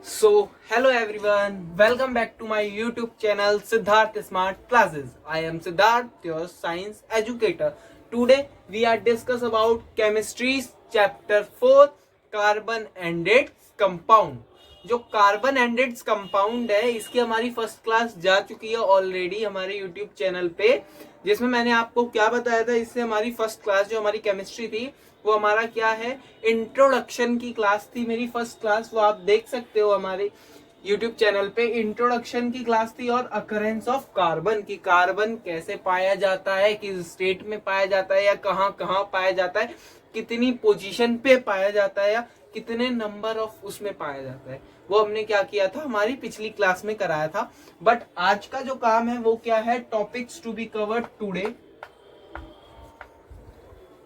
Hello everyone, welcome back to my YouTube channel Siddharth Smart Classes. I am Siddharth, your science educator. Today we are discuss about chemistry's chapter 4 carbon and its compound. जो carbon and its compound है इसकी हमारी first class जा चुकी है already हमारे YouTube channel पे, जिसमें मैंने आपको क्या बताया था। इससे हमारी फर्स्ट क्लास जो हमारी केमिस्ट्री थी वो हमारा क्या है, इंट्रोडक्शन की क्लास थी मेरी फर्स्ट क्लास। वो आप देख सकते हो हमारे यूट्यूब चैनल पे इंट्रोडक्शन की क्लास थी। और अकरेंस ऑफ कार्बन की, कार्बन कैसे पाया जाता है, किस स्टेट में पाया जाता है या कहाँ कहाँ पाया जाता है, कितनी पोजीशन पे पाया जाता है या कितने नंबर ऑफ उसमें पाया जाता है, वो हमने क्या किया था हमारी पिछली क्लास में कराया था। बट आज का जो काम है वो क्या है, topics to be covered today.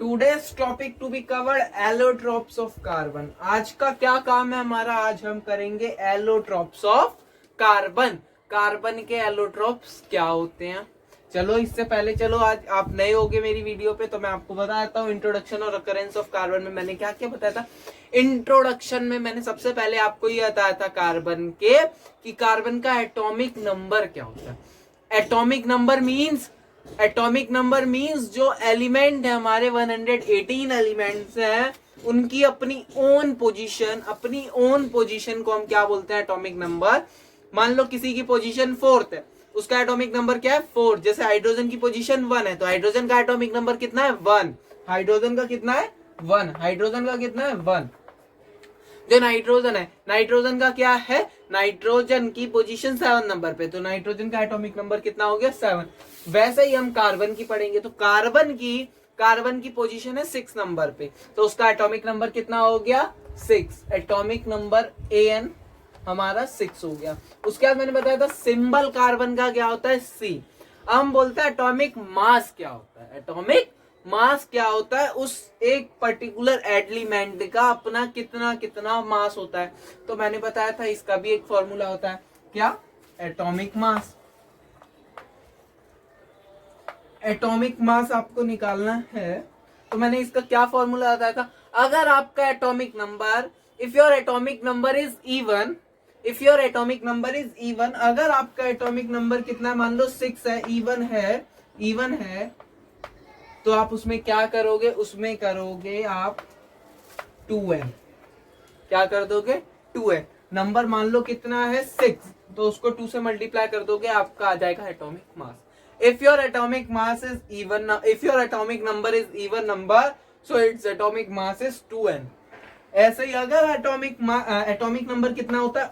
Today's topic to be covered allotropes of carbon. आज का क्या काम है हमारा, आज हम करेंगे एलोट्रॉप्स ऑफ कार्बन। कार्बन के एलोट्रॉप्स क्या होते हैं। चलो इससे पहले आज आप नए होगे मेरी वीडियो पे तो मैं आपको बता देता हूँ इंट्रोडक्शन और अकरेंस ऑफ कार्बन में मैंने क्या क्या बताया था। इंट्रोडक्शन में मैंने सबसे पहले आपको ये बताया था कार्बन के कि कार्बन का एटॉमिक नंबर क्या होता है। एटॉमिक नंबर मींस जो एलिमेंट है हमारे 118 एलिमेंट्स हैं उनकी अपनी ओन पोजीशन को हम क्या बोलते हैं, एटॉमिक नंबर। मान लो किसी की पोजीशन 4th है, उसका एटॉमिक नंबर क्या है 4। जैसे हाइड्रोजन की पोजीशन 1 है तो हाइड्रोजन का एटॉमिक नंबर कितना है 1। हाइड्रोजन का कितना है 1। जो नाइट्रोजन है, नाइट्रोजन का क्या है, नाइट्रोजन की पोजीशन 7 नंबर पे, तो नाइट्रोजन का एटॉमिक नंबर कितना हो गया 7। वैसे ही हम कार्बन की पढ़ेंगे तो कार्बन की पोजीशन है 6 नंबर पे, तो उसका एटॉमिक नंबर कितना हो गया 6। एटॉमिक नंबर An हमारा 6 हो गया। उसके बाद मैंने बताया था सिंबल कार्बन का क्या होता है C। अब हम बोलते हैं एटॉमिक मास क्या होता है। एटॉमिक मास क्या होता है, उस एक पर्टिकुलर एलिमेंट का अपना कितना कितना मास होता है। तो मैंने बताया था इसका भी एक फॉर्मूला होता है, क्या, एटॉमिक मास। एटॉमिक मास आपको निकालना है तो मैंने इसका क्या फॉर्मूला बताया था। अगर आपका atomic number, if your atomic number is even, अगर आपका एटॉमिक नंबर कितना, मान लो 6 है, इवन है तो आप उसमें क्या करोगे, उसमें करोगे आप 2n। क्या कर दोगे 2n। नंबर मान लो कितना है 6 तो उसको 2 से मल्टीप्लाई कर दोगे, आपका आ जाएगा atomic mass. If your atomic number is even number so its atomic mass is 2n। ऐसे ही अगर एटॉमिक नंबर कितना होता है,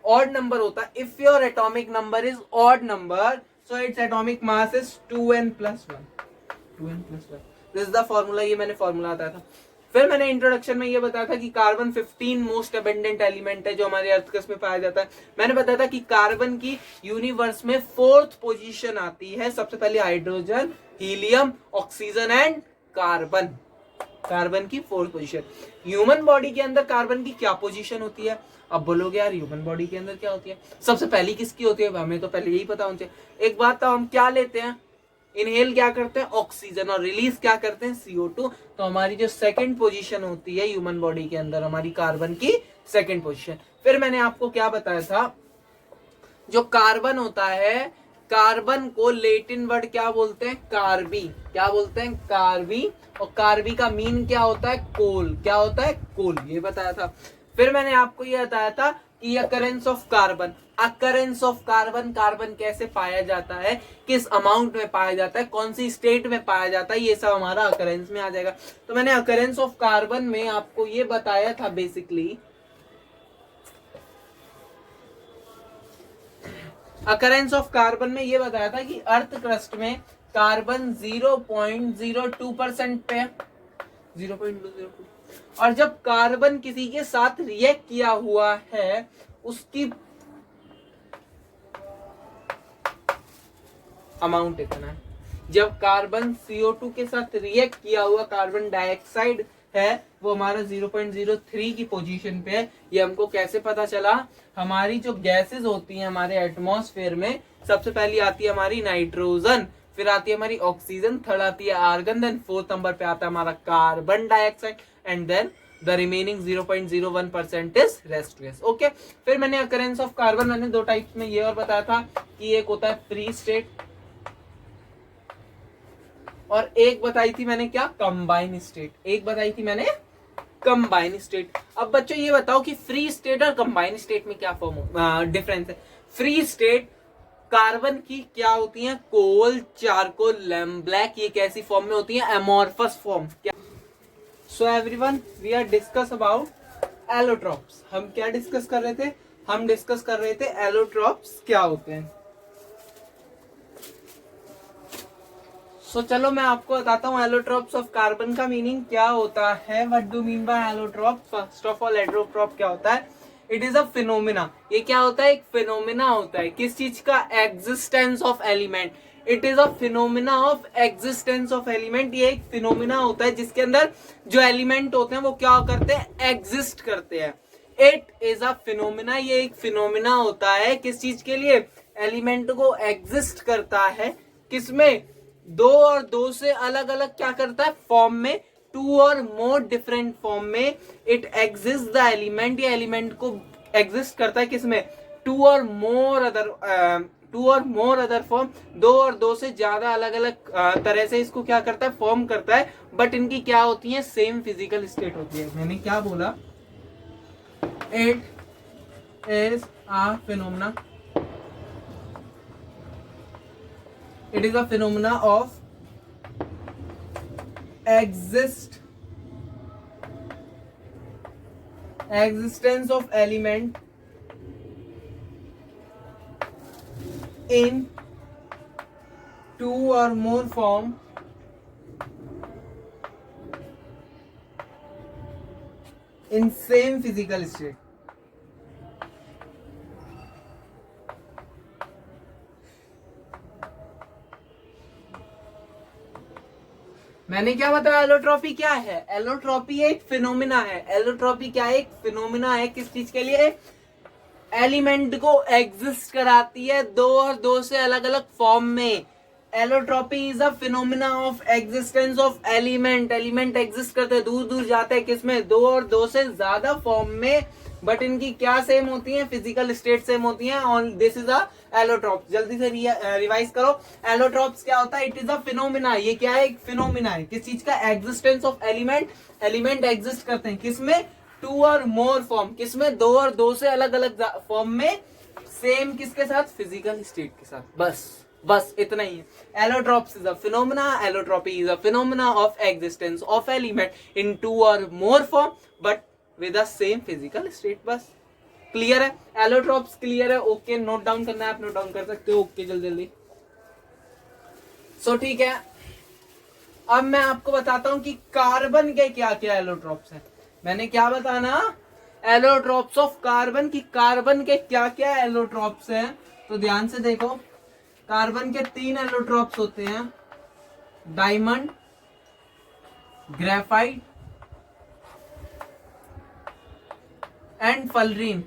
ऑड नंबर होता है। If your atomic number is odd number so its atomic mass is 2n plus 1। This is the formula, ये मैंने formula बताया था। फिर मैंने इंट्रोडक्शन में ये बताया था कि कार्बन 15 मोस्ट अबेंडेंट एलिमेंट है जो हमारे अर्थ क्रस्ट में पाया जाता है। मैंने बताया था कि कार्बन की यूनिवर्स में 4th पोजीशन आती है। सबसे पहले hydrogen, helium, oxygen and carbon की 4th पोजीशन। ह्यूमन बॉडी के अंदर कार्बन की क्या पोजीशन होती है। अब बोलोगे यार ह्यूमन बॉडी के अंदर क्या होती है, सबसे पहली किसकी होती है, हमें तो पहले यही पता होना चाहिए। एक बात, तो हम क्या लेते हैं, इनहेल क्या करते हैं ऑक्सीजन और रिलीज क्या करते हैं CO2। तो हमारी जो सेकंड पोजीशन होती है ह्यूमन बॉडी के अंदर, हमारी कार्बन की सेकंड पोजीशन। फिर मैंने आपको क्या बताया था, जो कार्बन होता है, कार्बन को लैटिन वर्ड क्या बोलते हैं, कार्बी। क्या बोलते हैं, कार्बी। और कार्बी का मीन क्या होता है, कोल। क्या होता है, कोल, ये बताया था। फिर मैंने आपको ये बताया था कि अकरेंस ऑफ कार्बन, कार्बन कैसे पाया जाता है, किस अमाउंट में पाया जाता है, कौन सी स्टेट में पाया जाता है, ये सब हमारा अकरेंस में आ जाएगा। तो मैंने अकरेंस ऑफ कार्बन में आपको ये बताया था बेसिकली, अकरेंस ऑफ कार्बन में ये बताया था कि अर्थ क्रस्ट में कार्बन 0.02% पे 0.202, और जब कार्बन किसी के साथ रिएक्ट किया हुआ है उसकी अमाउंट इतना है। जब कार्बन CO2 के साथ रिएक्ट किया हुआ कार्बन डाइऑक्साइड है वो हमारा 0.03 की पोजीशन पे है। ये हमको कैसे पता चला, हमारी जो गैसेस होती हैं हमारे एटमॉस्फेयर में, सबसे पहली आती है हमारी नाइट्रोजन, फिर आती है हमारी ऑक्सीजन, थर्ड आती है आर्गन, देन 4th नंबर पे आता है हमारा carbon dioxide and then the remaining 0.01% is restless. Okay, फिर मैंने अकरेंस ऑफ कार्बन मैंने दो टाइप्स में ये और बताया था कि एक होता है फ्री स्टेट और एक बताई थी मैंने क्या, कंबाइन स्टेट। एक बताई थी मैंने कंबाइन स्टेट। अब बच्चों ये बताओ कि फ्री स्टेट और कंबाइन स्टेट में क्या डिफरेंस है। फ्री स्टेट कार्बन की क्या होती है, कोल, चारकोल, लैम्प ब्लैक, ये कैसी फॉर्म में होती है, एमोर्फस फॉर्म। क्या so everyone we are discuss about allotropes. हम क्या डिस्कस कर रहे थे, हम डिस्कस कर रहे थे एलोट्रॉप्स क्या होते हैं। सो चलो मैं आपको बताता हूँ एलोट्रॉप्स ऑफ कार्बन का मीनिंग क्या होता है। What do mean by allotrope. First of all allotrope क्या होता है, इट इज अ फिनोमिना। ये क्या होता है, एक फिनोमिना होता है। किस चीज का, existence of element. It is a phenomena of existence of element. ये एक फिनोमिना होता है जिसके अंदर जो एलिमेंट होते हैं वो क्या करते हैं, एग्जिस्ट करते हैं। इट इज अ फिनोमिना, ये एक फिनोमिना होता है किस चीज के लिए, एलिमेंट को एग्जिस्ट करता है। किसमें, दो और दो से अलग अलग क्या करता है, फॉर्म में, to or more different form में इट एग्जिस्ट द एलिमेंट। ये एलिमेंट को एग्जिस्ट करता है किसमें, to or more other form, दो और दो से ज्यादा अलग अलग तरह से इसको क्या करता है, फॉर्म करता है। बट इनकी क्या होती है, सेम फिजिकल स्टेट होती है। मैंने क्या बोला, it is a phenomena, it is a phenomena of existence of element in two or more form in same physical state। मैंने क्या बताया, एलोट्रॉपी क्या है, एलोट्रॉपी एक फिनोमिना है। एलोट्रॉपी क्या है, एक फिनोमिना है। किस चीज के लिए, एलिमेंट को एग्जिस्ट कराती है दो और दो से अलग अलग फॉर्म में। Allotropy is a phenomena of existence of element. Element exist करते हैं, दूर दूर जाते हैं, किसमें, दो और दो से ज्यादा फॉर्म में। बट इनकी क्या सेम होती है, फिजिकल स्टेट सेम होती है। और दिस इज अ एलोट्रॉप। जल्दी से रिवाइज करो, एलोट्रॉप्स क्या होता है, इट इज अ फिनोमिना। ये क्या है, एक फिनोमिना है। किस चीज का, existence of element. Element exist करते हैं किसमें, टू और मोर फॉर्म, किसमें, दो और दो से अलग अलग फॉर्म में, सेम किसके साथ, फिजिकल स्टेट के साथ। बस इतना ही है। Allotropes is a phenomena, allotropy is a phenomena of existence of element in two or more form but with the same physical state. बस क्लियर है, एलोट्रॉप्स क्लियर है। ओके, नोट डाउन करना है आप नोट डाउन कर सकते हो। Okay, जल्दी जल्दी। सो ठीक है, अब मैं आपको बताता हूं कि कार्बन के क्या क्या एलोट्रॉप्स हैं। मैंने क्या बताना, एलोट्रॉप्स ऑफ कार्बन की, कार्बन के क्या क्या एलोट्रॉप्स हैं। तो ध्यान से देखो, कार्बन के तीन एलोट्रॉप्स होते हैं, diamond, graphite and fullerene.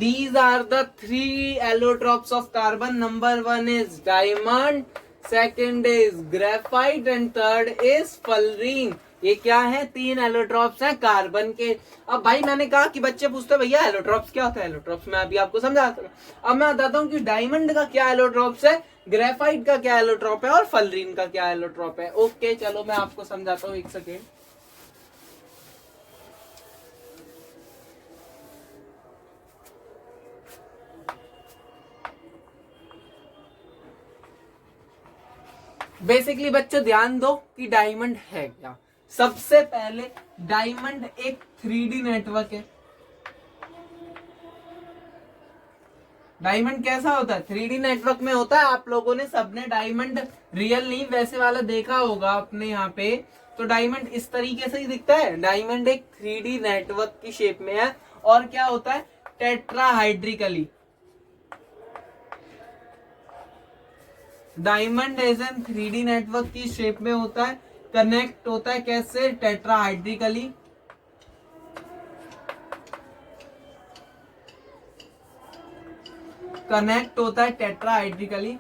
These are the three allotropes of carbon. Number one is diamond, second is graphite and third is fullerene। ये क्या है, तीन एलोट्रॉप्स हैं कार्बन के। अब भाई मैंने कहा कि बच्चे पूछते भैया एलोट्रॉप्स क्या होता है, एलोट्रॉप्स मैं अभी आपको समझाता हूँ। अब मैं बताता हूँ कि डायमंड का क्या एलोट्रॉप्स है, ग्रेफाइट का क्या एलोट्रॉप है और फलरीन का क्या एलोट्रॉप है। ओके चलो मैं आपको समझाता हूँ, एक सेकेंड। बेसिकली बच्चों ध्यान दो कि डायमंड है क्या। सबसे पहले डायमंड एक 3D नेटवर्क है। डायमंड कैसा होता है, 3D नेटवर्क में होता है। आप लोगों ने सबने डायमंड रियल नहीं वैसे वाला देखा होगा अपने यहाँ पे। तो डायमंड इस तरीके से ही दिखता है। डायमंड एक 3D नेटवर्क की शेप में है और क्या होता है, tetrahedrally. Diamond as an 3D network की शेप में होता है, कनेक्ट होता है कैसे, टेट्राहाइड्रिकली। कनेक्ट होता है टेट्राहाइड्रिकली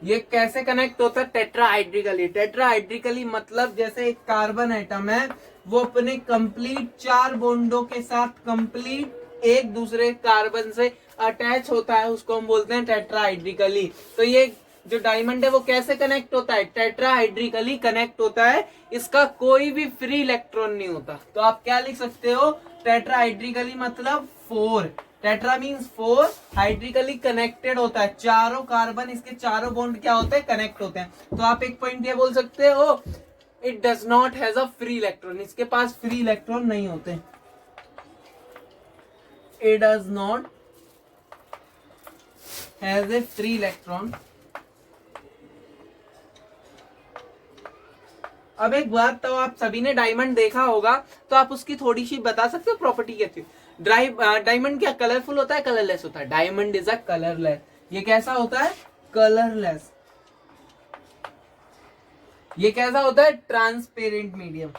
ये कैसे कनेक्ट होता है? टेट्राहाइड्रिकली। टेट्राहाइड्रिकली मतलब जैसे एक कार्बन एटम है, वो अपने कंप्लीट 4 बॉन्डों के साथ कंप्लीट एक दूसरे कार्बन से अटैच होता है, उसको हम बोलते हैं टेट्राहाइड्रिकली। तो ये जो डायमंड है वो कैसे कनेक्ट होता है? टेट्राहाइड्रिकली कनेक्ट होता है, इसका कोई भी फ्री इलेक्ट्रॉन नहीं होता। तो आप क्या लिख सकते हो? टेट्राहाइड्रिकली मतलब 4, टेट्रा मीन्स 4, हाइड्रिकली कनेक्टेड होता है, चारों कार्बन इसके चारों बॉन्ड क्या होते हैं? कनेक्ट होते हैं। तो आप एक पॉइंट ये बोल सकते हो, it does not has a free electron, इसके पास फ्री इलेक्ट्रॉन नहीं होते। It does not has a free electron. अब एक बात, तो आप सभी ने डायमंड देखा होगा, तो आप उसकी थोड़ी सी बता सकते हो प्रॉपर्टी क्या थी? डायमंड क्या कलरफुल होता है, कलरलेस होता है? Diamond is a colourless. ये कैसा होता है? कलरलेस। ये कैसा होता है? Transparent medium.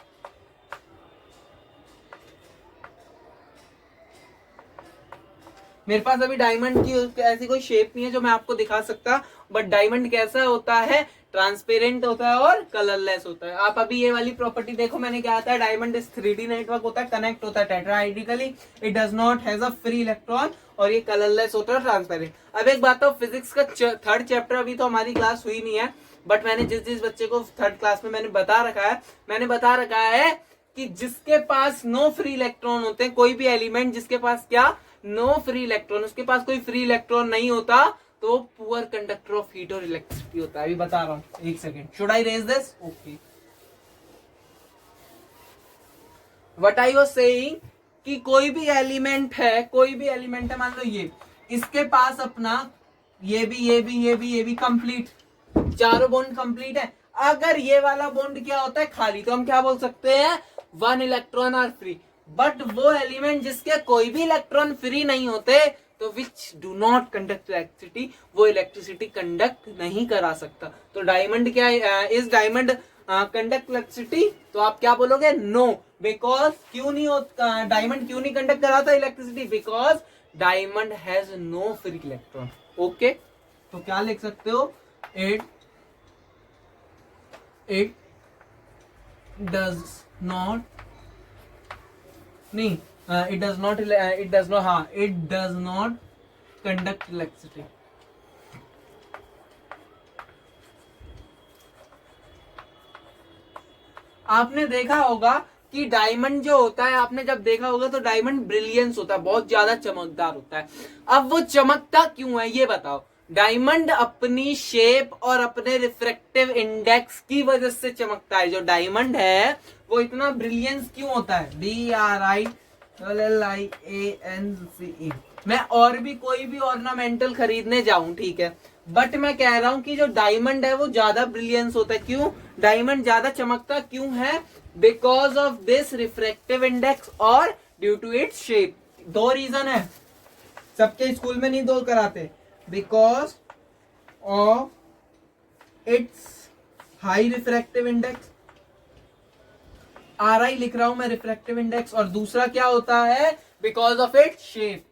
मेरे पास अभी डायमंड की ऐसी कोई शेप नहीं है जो मैं आपको दिखा सकता, बट डायमंड कैसा होता है? ट्रांसपेरेंट होता है और कलरलेस होता है। आप अभी ये वाली प्रॉपर्टी देखो, मैंने क्या आता है? डायमंड इस 3D नेटवर्क होता है, कनेक्ट होता है tetrahedrally, it does not has a free electron, और ये कलरलेस होता है, ट्रांसपेरेंट। अब एक बात हो, फिजिक्स का 3rd चैप्टर अभी तो हमारी क्लास हुई नहीं है, बट मैंने जिस जिस बच्चे को 3rd क्लास में मैंने बता रखा है कि जिसके पास नो फ्री इलेक्ट्रॉन होते हैं, कोई भी एलिमेंट जिसके पास क्या? नो फ्री इलेक्ट्रॉन, उसके पास कोई फ्री इलेक्ट्रॉन नहीं होता, तो पुअर कंडक्टर ऑफ हीट और इलेक्ट्रिसिटी होता है। अभी बता रहा हूं, एक second. Should I raise this? Okay. What I was saying कि कोई भी एलिमेंट है, मान लो ये, इसके पास अपना ये भी कंप्लीट, चारों बॉन्ड कंप्लीट है। अगर ये वाला बॉन्ड क्या होता है? खाली, तो हम क्या बोल सकते हैं? 1 इलेक्ट्रॉन आर फ्री। बट वो एलिमेंट जिसके कोई भी इलेक्ट्रॉन फ्री नहीं होते, तो which do not conduct electricity, वो इलेक्ट्रिसिटी कंडक्ट नहीं करा सकता। तो डायमंड क्या है? Is diamond conduct electricity? तो आप क्या बोलोगे? नो, बिकॉज क्यों नहीं होता? डायमंड क्यों नहीं कंडक्ट कराता electricity? Because diamond has no free electron. Okay, तो क्या लिख सकते हो? इट डज नॉट, नहीं, it does not conduct electricity. आपने देखा होगा कि डायमंड जो होता है, आपने जब देखा होगा तो डायमंड ब्रिलियंस होता है, बहुत ज्यादा चमकदार होता है। अब वो चमकता क्यों है ये बताओ? डायमंड अपनी शेप और अपने रिफ्रैक्टिव इंडेक्स की वजह से चमकता है। जो डायमंड है वो इतना ब्रिलियंस क्यों होता है? BRILLIANCE। मैं और भी कोई भी ऑर्नामेंटल खरीदने जाऊं, ठीक है, बट मैं कह रहा हूं कि जो डायमंड है वो ज्यादा ब्रिलियंस होता है। क्यों डायमंड ज्यादा चमकता क्यों है? Because of this refractive index और due to its shape. 2 reason है, सबके स्कूल में नहीं 2 कराते। Because of its high refractive index, RI लिख रहा हूं मैं, रिफ्रैक्टिव इंडेक्स, और दूसरा क्या होता है? Because of its shape.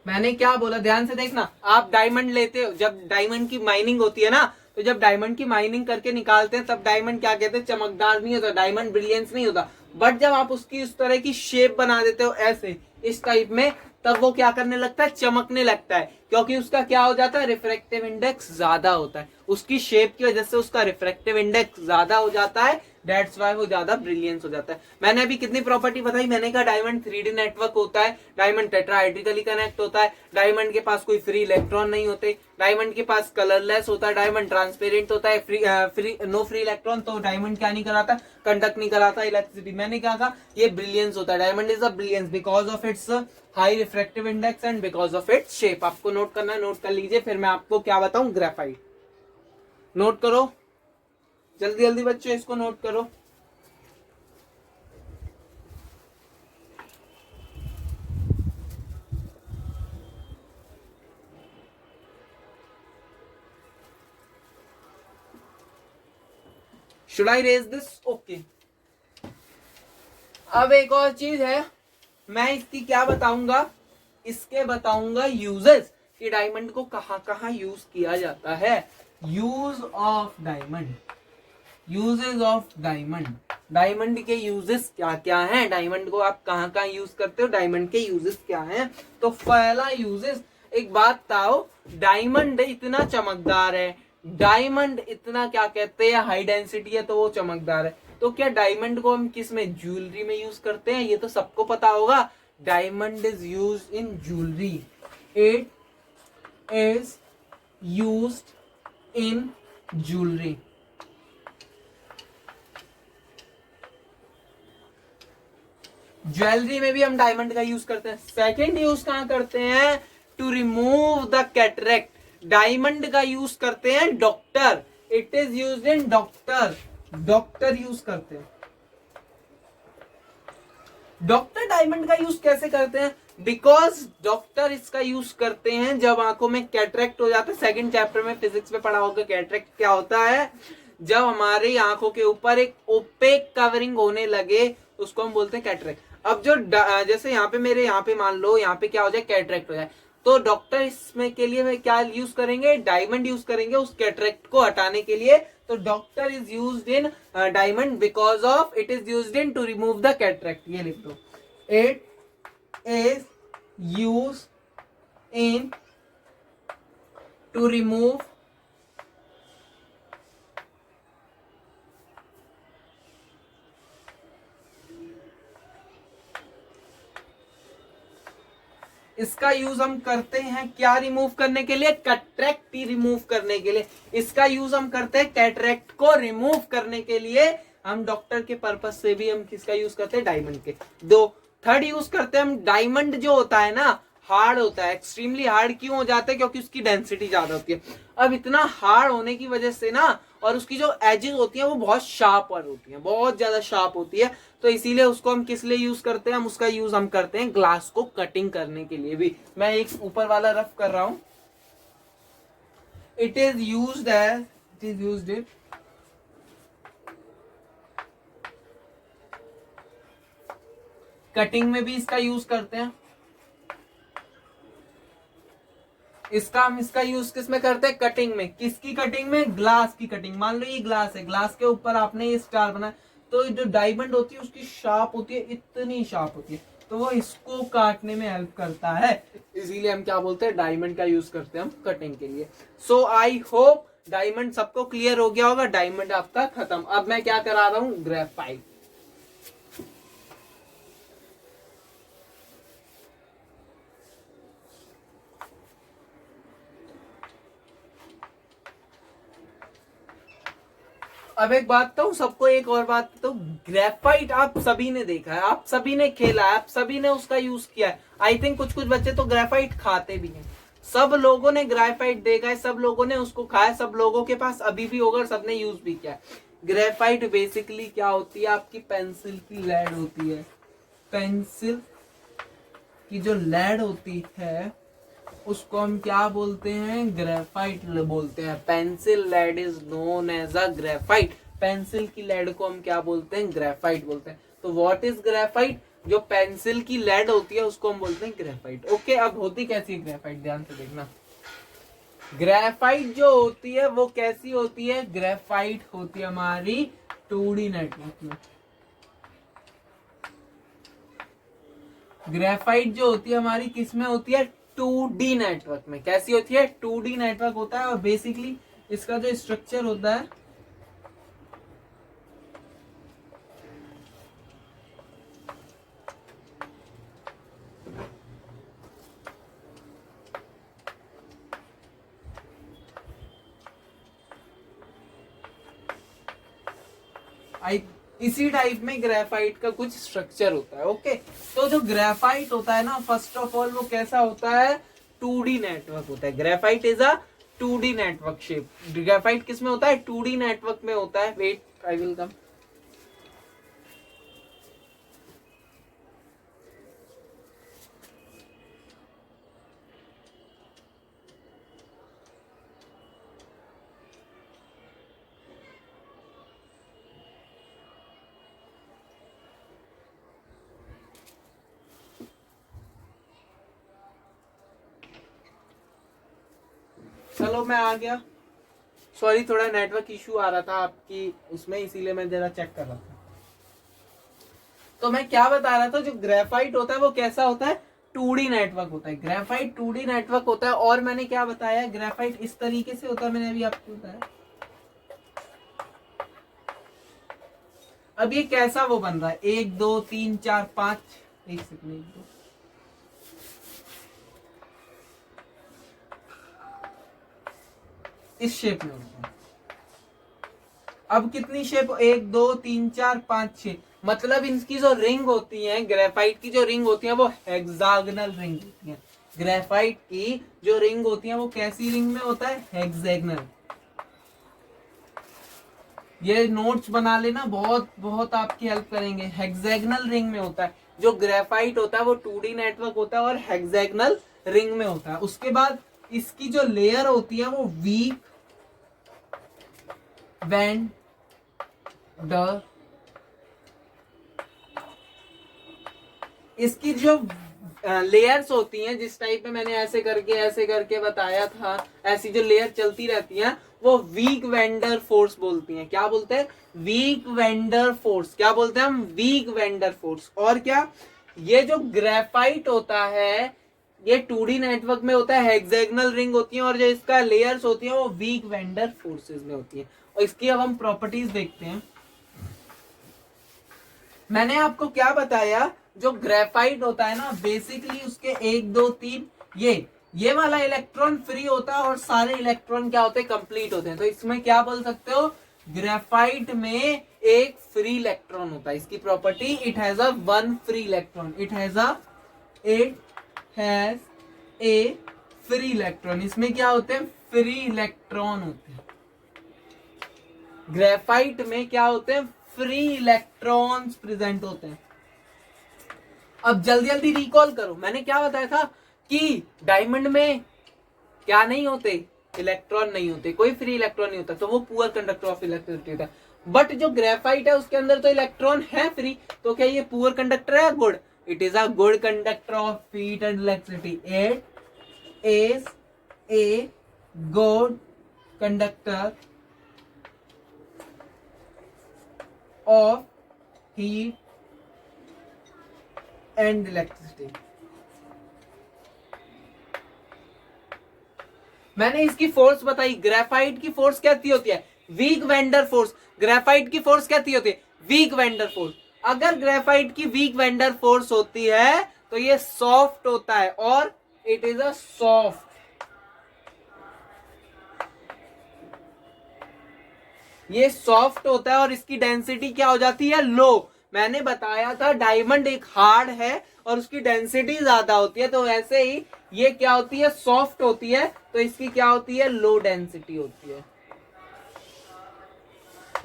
मैंने क्या बोला ध्यान से देखना। आप डायमंड लेते हो, जब डायमंड की माइनिंग होती है ना, तो जब डायमंड की माइनिंग करके निकालते हैं तब डायमंड क्या कहते हैं? चमकदार नहीं होता, डायमंड ब्रिलियंस नहीं होता। बट जब आप उसकी उस तरह की शेप बना देते हो, ऐसे इस टाइप में, तब वो क्या करने लगता है? चमकने लगता है। क्योंकि उसका क्या हो जाता है? रिफ्रैक्टिव इंडेक्स ज्यादा होता है, उसकी शेप की वजह से उसका रिफ्रैक्टिव इंडेक्स ज्यादा हो जाता है, दैट्स वाई वो ज्यादा ब्रिलियंस हो जाता है। मैंने अभी कितनी प्रॉपर्टी बताई? मैंने कहा डायमंड 3D नेटवर्क होता है, डायमंड टेट्राहाइड्रिकली कनेक्ट होता है, डायमंड के पास कोई फ्री इलेक्ट्रॉन नहीं होते, डायमंड के पास कलरलेस होता है, डायमंड ट्रांसपेरेंट होता है, नो फ्री इलेक्ट्रॉन, तो डायमंड क्या नहीं कराता? कंडक्ट नहीं कराता इलेक्ट्रिसिटी। मैंने क्या कहा? ये ब्रिलियंस होता है, diamond is a brilliance because of its high refractive index and because of its shape. आपको नोट करना है, नोट कर लीजिए, फिर मैं आपको क्या बताऊं? ग्रेफाइट नोट करो, जल्दी जल्दी बच्चों इसको नोट करो। Should I raise this? Okay. अब एक और चीज है, मैं इसकी क्या बताऊंगा, इसके बताऊंगा यूजेस कि डायमंड को कहाँ कहाँ यूज किया जाता है। Use of diamond, uses of diamond, diamond के यूजेस क्या क्या हैं, डायमंड को आप कहाँ कहाँ यूज करते हो, डायमंड के यूजेस क्या हैं। तो पहला यूजेस, एक बात बताओ, डायमंड इतना चमकदार है, डायमंड इतना क्या कहते हैं हाई डेंसिटी है तो वो चमकदार है, तो क्या डायमंड को हम किस में, ज्वेलरी में यूज करते हैं, ये तो सबको पता होगा। Diamond is use in jewellery, it is used in jewellery. Jewellery में भी हम डायमंड का यूज करते हैं। सेकंड यूज कहां करते हैं, to remove the cataract, diamond का यूज करते हैं doctor, it is used in doctor, doctor use करते हैं। डॉक्टर डायमंड का यूज कैसे करते हैं, बिकॉज डॉक्टर इसका यूज करते हैं जब आंखों में कैटरेक्ट हो जाता है। सेकंड चैप्टर में फिजिक्स में पढ़ा होगा कैटरेक्ट क्या होता है, जब हमारी आंखों के ऊपर एक ओपेक कवरिंग होने लगे उसको हम बोलते हैं कैटरेक्ट। अब जो जैसे यहाँ पे मेरे यहाँ पे मान लो यहाँ पे क्या हो जाए, कैटरेक्ट हो जाए, तो डॉक्टर इसमें के लिए क्या यूज करेंगे, डायमंड यूज करेंगे उस कैटरेक्ट को हटाने के लिए। तो doctor is used in diamond because of it is used in to remove the cataract, ये लिख दो, it is used in to remove इसका यूज हम करते हैं क्या रिमूव करने के लिए, कैटरेक्ट रिमूव करने के लिए। इसका यूज हम करते हैं कैटरेक्ट को रिमूव करने के लिए। हम डॉक्टर के पर्पस से भी हम किसका यूज करते हैं, डायमंड के। दो, थर्ड यूज करते हैं हम, डायमंड जो होता है ना हार्ड होता है, एक्सट्रीमली हार्ड क्यों हो जाता है, क्योंकि उसकी डेंसिटी ज्यादा होती है। अब इतना हार्ड होने की वजह से ना, और उसकी जो एजेस होती हैं वो बहुत शार्प होती हैं, बहुत ज्यादा शार्प होती है, तो इसीलिए उसको हम किस लिए यूज करते हैं, हम उसका यूज हम करते हैं ग्लास को कटिंग करने के लिए भी। मैं एक ऊपर वाला रफ कर रहा हूं, it is used as, it is used it cutting में भी इसका यूज करते हैं। इसका हम इसका यूज किस में करते हैं, कटिंग में। किसकी कटिंग में, ग्लास की कटिंग। मान लो ये ग्लास है, ग्लास के ऊपर आपने ये स्टार बनाया, तो जो डायमंड होती है उसकी शार्प होती है, इतनी शार्प होती है, तो वो इसको काटने में हेल्प करता है, इसीलिए हम क्या बोलते हैं, डायमंड का यूज करते हैं हम कटिंग के लिए। सो आई होप डायमंड सबको क्लियर हो गया होगा, डायमंड आपका खत्म। अब मैं क्या करा रहा हूं, ग्रेफाइट। अब एक बात तो सबको, एक और बात तो, ग्रेफाइट आप सभी ने देखा है, आप सभी ने खेला है, आप सभी ने उसका यूज किया है। आई थिंक कुछ कुछ बच्चे तो ग्रेफाइट खाते भी हैं। सब लोगों ने ग्रेफाइट देखा है, सब लोगों ने उसको खाया, सब लोगों के पास अभी भी होगा और सबने यूज भी किया है। ग्रेफाइट बेसिकली क्या होती है, आपकी पेंसिल की लेड होती है। पेंसिल की जो लेड होती है उसको हम क्या बोलते हैं, ग्रेफाइट बोलते हैं। Pencil lead is known as a graphite. Pencil की लेड को हम क्या बोलते हैं, ग्रेफाइट बोलते हैं। तो व्हाट इज ग्रेफाइट, जो पेंसिल की लेड होती है उसको हम बोलते हैं ग्रेफाइट। ओके, अब होती कैसी है ग्रेफाइट, ध्यान से देखना। ग्रेफाइट जो होती है वो कैसी होती है, ग्रेफाइट होती है हमारी 2D नेटवर्क में। ग्रेफाइट जो होती है हमारी किस में होती है, 2D नेटवर्क में। कैसी होती है, 2D नेटवर्क होता है। और बेसिकली इसका जो स्ट्रक्चर होता है, इसी टाइप में ग्रेफाइट का कुछ स्ट्रक्चर होता है। ओके, तो जो ग्रेफाइट होता है ना, फर्स्ट ऑफ ऑल वो कैसा होता है, 2D नेटवर्क होता है। Graphite is a 2D network shape. Graphite किस में होता है, 2D नेटवर्क में होता है। Wait, I will come. चलो मैं आ गया, सॉरी थोड़ा नेटवर्क इशू आ रहा था आपकी उसमें, इसीलिए मैं जरा चेक कर रहा था। तो मैं क्या बता रहा था, जो ग्रेफाइट होता है वो कैसा होता है, 2D नेटवर्क होता है। ग्रेफाइट 2D नेटवर्क होता है। और मैंने क्या बताया, ग्रेफाइट इस तरीके से होता है, मैंने अभी आपको बताया। अब ये कैसा वो बन रहा है, 1 2 3 4 5, एक सेकंड, 1 2, इस शेप में होता है। अब कितनी शेप, 1 2 3 4 5 6, मतलब इनकी जो रिंग होती है, ग्रेफाइट की जो रिंग होती है वो हेक्सागोनल रिंग होती है। ग्रेफाइट की जो रिंग होती है वो कैसी रिंग में होता है, हेक्सागोनल। ये नोट्स बना लेना, बहुत बहुत आपकी हेल्प करेंगे। हेक्सागोनल रिंग में होता है जो ग्रेफाइट होता है, वो 2D नेटवर्क होता है और हेक्सागोनल रिंग में होता है। उसके बाद इसकी जो लेयर होती है वो वीक बैंड इसकी जो लेयर्स होती हैं, जिस टाइप में मैंने ऐसे करके बताया था, ऐसी जो लेयर चलती रहती हैं वो वीक वेंडर फोर्स बोलती हैं। क्या बोलते हैं, वीक वेंडर फोर्स। क्या बोलते हैं हम, वीक वेंडर फोर्स। और क्या, ये जो ग्रेफाइट होता है ये 2D नेटवर्क में होता है, हेक्सागोनल रिंग होती है, और जो इसका लेयर्स होती है वो वीक वेंडर फोर्सेस में होती है। और इसकी अब हम प्रॉपर्टीज देखते हैं। मैंने आपको क्या बताया, जो ग्रेफाइट होता है ना, बेसिकली उसके 1 2 3 ये वाला इलेक्ट्रॉन फ्री होता है और सारे इलेक्ट्रॉन क्या होते हैं, कंप्लीट होते हैं। तो इसमें क्या बोल सकते हो, ग्रेफाइट में एक फ्री इलेक्ट्रॉन होता है। इसकी property, it has a 1 free electron, it has a free electron. इसमें क्या होते हैं, फ्री इलेक्ट्रॉन होते हैं। ग्रेफाइट में क्या होते हैं, फ्री इलेक्ट्रॉन्स प्रेजेंट होते हैं। अब जल्दी जल्दी रिकॉल करो, मैंने क्या बताया था कि डायमंड में क्या नहीं होते, इलेक्ट्रॉन नहीं होते, कोई फ्री इलेक्ट्रॉन नहीं होता, तो वो पुअर कंडक्टर ऑफ इलेक्ट्रिसिटी होता है। बट जो ग्रेफाइट है उसके अंदर तो इलेक्ट्रॉन है फ्री, तो क्या ये पुअर कंडक्टर है, good, it is a good conductor of heat and electricity. It is a good conductor of heat and electricity. मैंने इसकी फोर्स बताई, ग्रेफाइट की फोर्स क्या होती है, वीक वेंडर फोर्स। ग्रेफाइट की फोर्स क्या होती है, वीक वेंडर फोर्स। अगर ग्रेफाइट की वीक वेंडर फोर्स होती है तो ये सॉफ्ट होता है, और इट इज अ सॉफ्ट, ये सॉफ्ट होता है और इसकी डेंसिटी क्या हो जाती है, लो। मैंने बताया था डायमंड एक हार्ड है और उसकी डेंसिटी ज्यादा होती है, तो वैसे ही ये क्या होती है, सॉफ्ट होती है, तो इसकी क्या होती है, लो डेंसिटी होती है।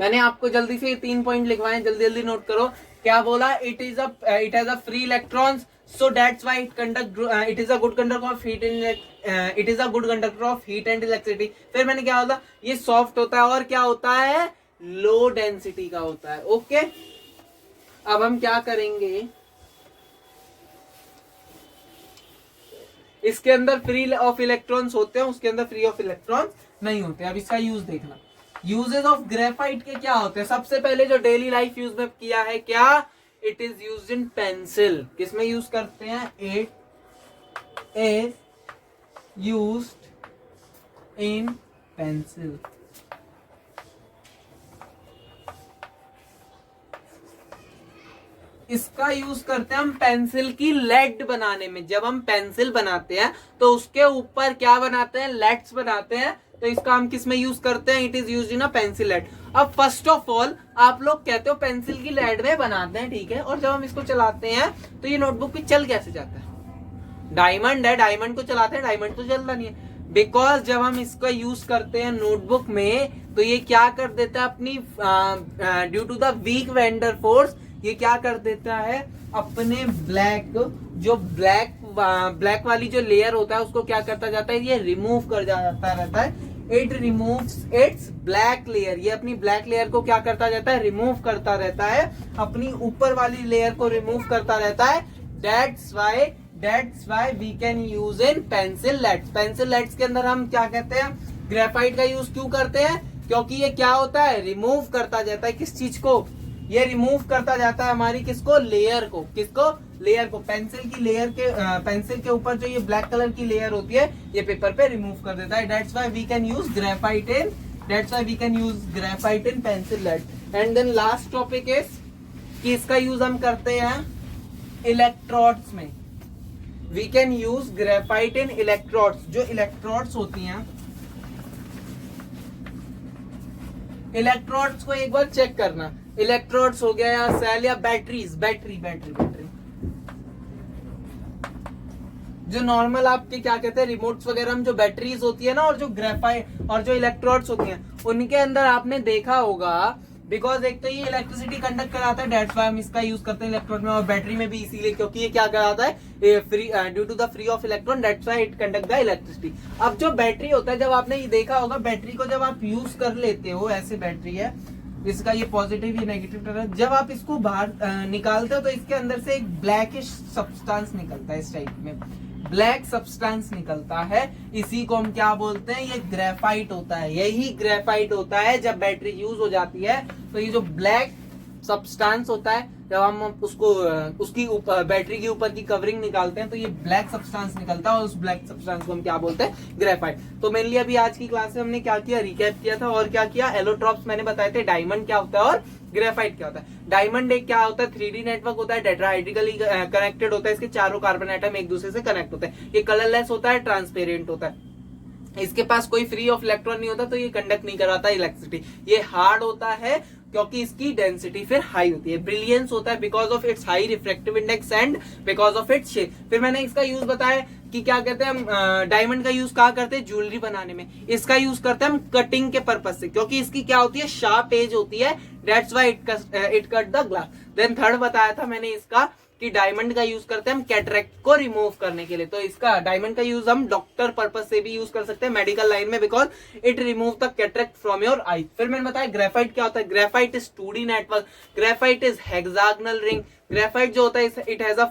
मैंने आपको जल्दी से 3 पॉइंट लिखवाए, जल्दी जल्दी नोट करो। क्या बोला, it has a free electrons, so that's why it is a good conductor of heat and it is a good conductor of heat and electricity। फिर मैंने क्या बोला, ये सॉफ्ट होता है और क्या होता है, लो डेंसिटी का होता है। ओके, अब हम क्या करेंगे, इसके अंदर फ्री ऑफ इलेक्ट्रॉन्स होते हैं, उसके अंदर फ्री ऑफ इलेक्ट्रॉन्स नहीं होते। अब इसका यूज देखना, यूजेस ऑफ ग्रेफाइट के क्या होते हैं। सबसे पहले जो डेली लाइफ यूज में किया है, क्या, it is use in pencil. किसमें यूज करते हैं, it is used in pencil. इसका यूज करते हैं हम पेंसिल की लेड बनाने में। जब हम पेंसिल बनाते हैं तो उसके ऊपर क्या बनाते हैं, लेड्स बनाते हैं, तो इसका हम किस में यूज करते हैं, it is used in a pencil lead. अब फर्स्ट ऑफ ऑल आप लोग कहते हो पेंसिल की लेड में बनाते हैं, ठीक है, और जब हम इसको चलाते हैं तो ये नोटबुक पे चल कैसे जाता है, डायमंड है, डायमंड को चलाते हैं, डायमंड तो चलता नहीं है, बिकॉज जब हम इसका यूज करते हैं नोटबुक में तो ये क्या कर देता है, अपनी due to the weak vendor force, ये क्या कर देता है, अपने ब्लैक वाली जो लेयर होता है उसको क्या करता जाता है, ये रिमूव कर जाता रहता है। It removes it's black layer, ये अपनी ब्लैक लेयर को क्या करता जाता है, रिमूव करता रहता है, अपनी ऊपर वाली लेयर को रिमूव करता रहता है। That's why we can use in pencil leads. Pencil leads के अंदर हम क्या कहते हैं, ग्रेफाइट का यूज क्यों करते हैं? क्योंकि ये क्या होता है, रिमूव करता जाता है किस चीज को, ये रिमूव करता जाता है हमारी किसको, लेयर को, किसको, लेयर को, पेंसिल की लेयर के पेंसिल के ऊपर जो ये ब्लैक कलर की लेयर होती है ये पेपर पे रिमूव कर देता है. That's why we can use graphite in pencil lead. And then last topic is कि इसका यूज हम करते हैं इलेक्ट्रोड्स में. We can use graphite in electrodes. जो इलेक्ट्रोड्स होती हैं, इलेक्ट्रोड्स को एक बार चेक करना. इलेक्ट्रोड्स हो गया या सेल या बैटरी. जो नॉर्मल आपके क्या कहते हैं रिमोट्स वगैरह में जो बैटरीज होती है ना, और जो ग्रेफाइट और जो इलेक्ट्रोड्स होती हैं उनके अंदर आपने देखा होगा, बिकॉज एक तो ये इलेक्ट्रिसिटी कंडक्ट कराता है, डेट्स व्हाई हम इसका यूज करते हैं इलेक्ट्रोड में, और बैटरी में भी इसीलिए क्योंकि ये क्या कराता है, free due to the free of electron, that's why it conduct the electricity. अब जो बैटरी होता है, जब आपने ये देखा होगा बैटरी को जब आप यूज कर लेते हो, ऐसे बैटरी है इसका ये पॉजिटिव ये नेगेटिव टर्मिनल, जब आप इसको बाहर निकालते हो तो इसके अंदर से एक ब्लैकिश सब्सटेंस निकलता है, इस टाइप में ब्लैक सब्सटेंस निकलता है. इसी को हम क्या बोलते हैं, ये ग्रेफाइट होता है. यही ग्रेफाइट होता है. जब बैटरी यूज हो जाती है तो ये जो ब्लैक सब्सटेंस होता है, जब हम उसको उसकी बैटरी के ऊपर की कवरिंग निकालते हैं तो ये ब्लैक सब्सटेंस निकलता है, और उस ब्लैक सब्सटेंस को हम क्या बोलते हैं, ग्रेफाइट. तो मेनली अभी आज की क्लास में हमने क्या किया, रिकैप किया था. और क्या किया, एलोट्रॉप्स मैंने बताए थे, डायमंड क्या होता है और ग्रेफाइट क्या होता है. डायमंड एक क्या होता है, 3D नेटवर्क होता है, टेट्राहेड्रिकली कनेक्टेड होता है. इसके चारों कार्बन एटम एक दूसरे से कनेक्ट होते हैं. ये कलरलेस होता है, ट्रांसपेरेंट होता है. इसके पास कोई फ्री ऑफ इलेक्ट्रॉन नहीं होता, तो ये कंडक्ट नहीं कराता इलेक्ट्रिसिटी. ये हार्ड होता है क्योंकि इसकी डेंसिटी फिर हाई होती है. ब्रिलियंस होता है because of its high refractive index and because of its shape. फिर मैंने इसका यूज बताया कि क्या कहते हैं, हम डायमंड का यूज कहाँ करते हैं, ज्वेलरी बनाने में. इसका यूज करते हैं हम कटिंग के पर्पज से, क्योंकि इसकी क्या होती है, शार्प एज होती है, that's why it cut the glass. Then third बताया था मैंने इसका कि डायमंड का यूज करते हैं हम कैटरेक्ट को रिमूव करने के लिए. तो इसका डायमंड का यूज हम डॉक्टर पर्पज से भी यूज कर सकते हैं, मेडिकल लाइन में, because it remove the cataract from your eye. फिर मैंने बताया ग्रेफाइट क्या होता है. Graphite is 2D network, graphite is hexagonal ring. Graphite जो होता है it has a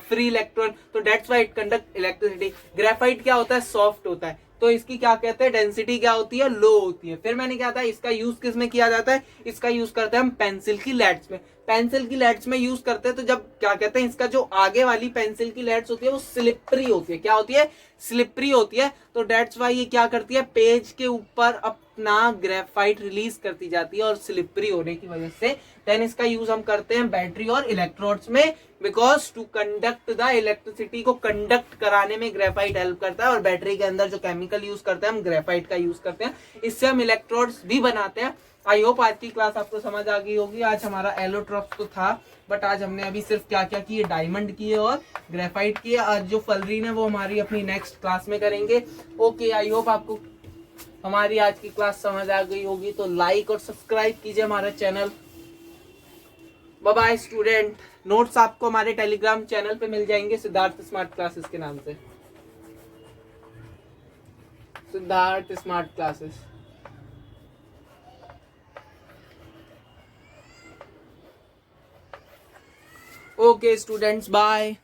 free electron, तो that's why it conduct electricity. Graphite क्या होता है, सॉफ्ट होता है, तो इसकी क्या कहते हैं, डेंसिटी क्या होती है, लो होती है. फिर मैंने क्या था, इसका यूज किस में किया जाता है, इसका यूज करते हैं हम पेंसिल की लेड्स में. पेंसिल की लेड्स में यूज करते हैं तो जब क्या कहते हैं, इसका जो आगे वाली पेंसिल की लेड्स होती है वो स्लिपरी होती है. क्या होती है, स्लिपरी होती है. तो डेट्स व्हाई ये क्या करती है, पेज के ऊपर अपना ग्रेफाइट रिलीज करती जाती है, और स्लिपरी होने की वजह से देन इसका यूज हम करते हैं बैटरी और इलेक्ट्रोड्स में, because to conduct the electricity को कंडक्ट कराने में ग्रेफाइट हेल्प करता है. और बैटरी के अंदर जो केमिकल यूज करते हैं हम ग्रेफाइट का यूज करते हैं, इससे हम इलेक्ट्रोड्स भी बनाते हैं. आई होप आज की क्लास आपको समझ आ गई होगी. आज हमारा एलोट्रॉप्स तो था, बट आज हमने अभी सिर्फ क्या क्या किए, डायमंड किए और ग्रेफाइट किए. आज जो फलरीन है वो हमारी अपनी नेक्स्ट क्लास में करेंगे. ओके, आई होप आपको हमारी आज की क्लास समझ आ गई होगी. तो लाइक और सब्सक्राइब कीजिए हमारा channel. Bye bye student. Notes आपको हमारे टेलीग्राम चैनल पे मिल जाएंगे, सिद्धार्थ स्मार्ट क्लासेस के नाम से. Siddharth smart classes. Okay students, bye.